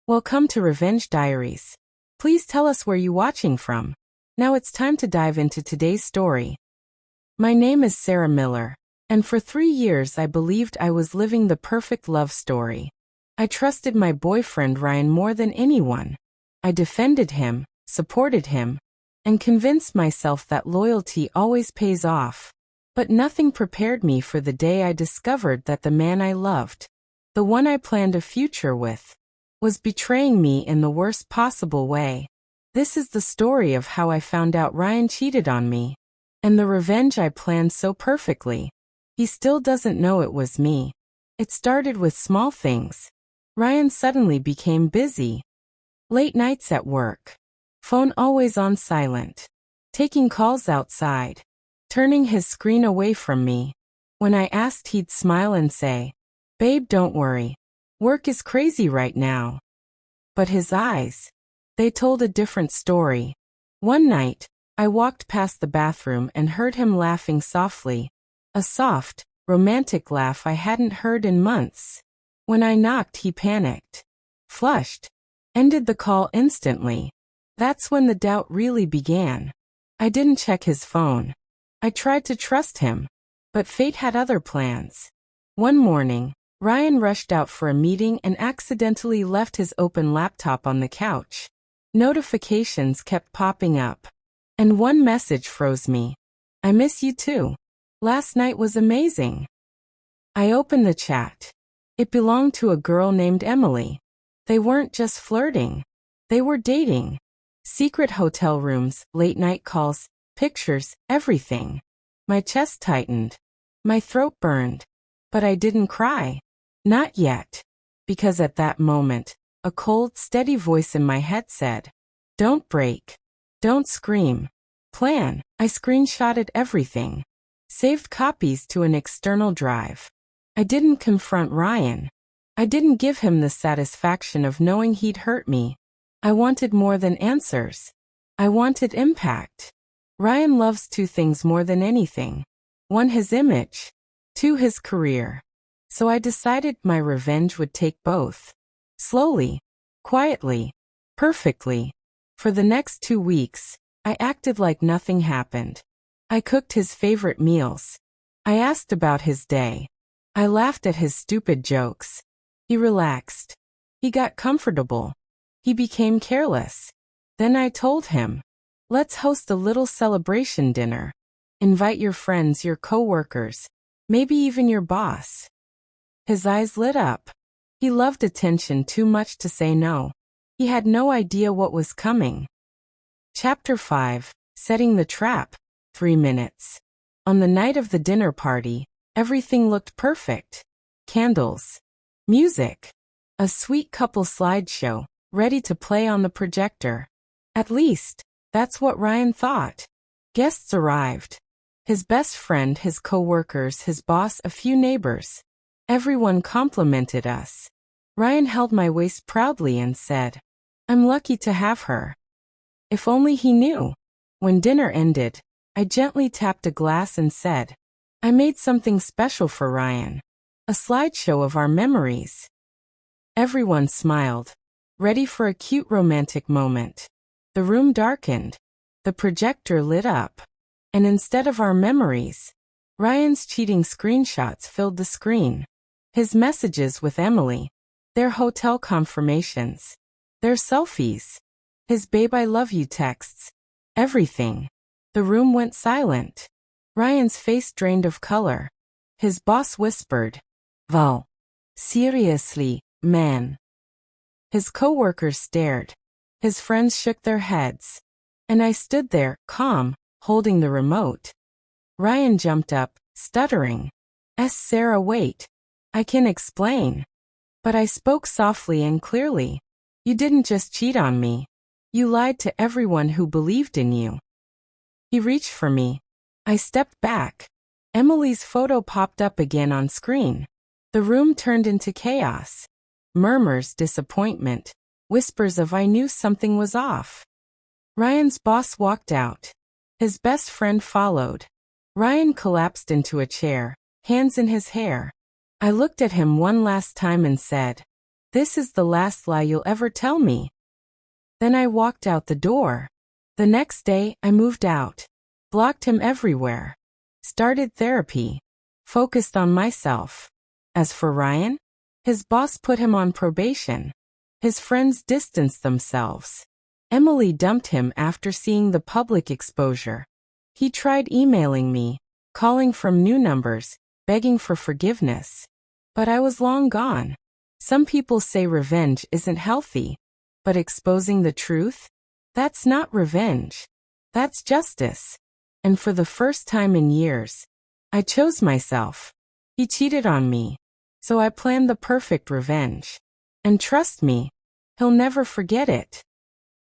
Welcome to Revenge Diaries. Please tell us where you're watching from. Now it's time to dive into today's story. My name is Sarah Miller, and for 3 years I believed I was living the perfect love story. I trusted my boyfriend Ryan more than anyone. I defended him, supported him, and convinced myself that loyalty always pays off. But nothing prepared me for the day I discovered that the man I loved, the one I planned a future with, was betraying me in the worst possible way. This is the story of how I found out Ryan cheated on me, and the revenge I planned so perfectly. He still doesn't know it was me. It started with small things. Ryan suddenly became busy. Late nights at work. Phone always on silent. Taking calls outside. Turning his screen away from me. When I asked, he'd smile and say, "Babe, don't worry. Work is crazy right now." But his eyes, they told a different story. One night, I walked past the bathroom and heard him laughing softly. A soft, romantic laugh I hadn't heard in months. When I knocked, he panicked. Flushed. Ended the call instantly. That's when the doubt really began. I didn't check his phone. I tried to trust him. But fate had other plans. One morning, Ryan rushed out for a meeting and accidentally left his open laptop on the couch. Notifications kept popping up. And one message froze me. "I miss you too. Last night was amazing." I opened the chat. It belonged to a girl named Emily. They weren't just flirting. They were dating. Secret hotel rooms, late night calls, pictures, everything. My chest tightened. My throat burned. But I didn't cry. Not yet. Because at that moment, a cold, steady voice in my head said, "Don't break. Don't scream. Plan." I screenshotted everything. Saved copies to an external drive. I didn't confront Ryan. I didn't give him the satisfaction of knowing he'd hurt me. I wanted more than answers. I wanted impact. Ryan loves 2 things more than anything. 1, his image. 2, his career. So I decided my revenge would take both. Slowly, quietly, perfectly. For the next 2 weeks, I acted like nothing happened. I cooked his favorite meals. I asked about his day. I laughed at his stupid jokes. He relaxed. He got comfortable. He became careless. Then I told him, "Let's host a little celebration dinner. Invite your friends, your coworkers, maybe even your boss." His eyes lit up. He loved attention too much to say no. He had no idea what was coming. Chapter 5, Setting the Trap. 3 minutes. On the night of the dinner party, everything looked perfect. Candles. Music. A sweet couple slideshow, ready to play on the projector. At least, that's what Ryan thought. Guests arrived. His best friend, his coworkers, his boss, a few neighbors. Everyone complimented us. Ryan held my waist proudly and said, "I'm lucky to have her." If only he knew. When dinner ended, I gently tapped a glass and said, "I made something special for Ryan. A slideshow of our memories." Everyone smiled, ready for a cute romantic moment. The room darkened. The projector lit up. And instead of our memories, Ryan's cheating screenshots filled the screen. His messages with Emily. Their hotel confirmations. Their selfies. His "babe I love you" texts. Everything. The room went silent. Ryan's face drained of color. His boss whispered, "Val. Seriously, man." His coworkers stared. His friends shook their heads. And I stood there, calm, holding the remote. Ryan jumped up, stuttering. "Sarah, wait. I can explain." But I spoke softly and clearly. "You didn't just cheat on me. You lied to everyone who believed in you." He reached for me. I stepped back. Emily's photo popped up again on screen. The room turned into chaos. Murmurs, disappointment, whispers of "I knew something was off." Ryan's boss walked out. His best friend followed. Ryan collapsed into a chair, hands in his hair. I looked at him one last time and said, This is the last lie you'll ever tell me. Then I walked out the door. The next day, I moved out. Blocked him everywhere. Started therapy. Focused on myself. As for Ryan, his boss put him on probation. His friends distanced themselves. Emily dumped him after seeing the public exposure. He tried emailing me, calling from new numbers, begging for forgiveness. But I was long gone. Some people say revenge isn't healthy, but exposing the truth? That's not revenge. That's justice. And for the first time in years, I chose myself. He cheated on me, so I planned the perfect revenge. And trust me, he'll never forget it.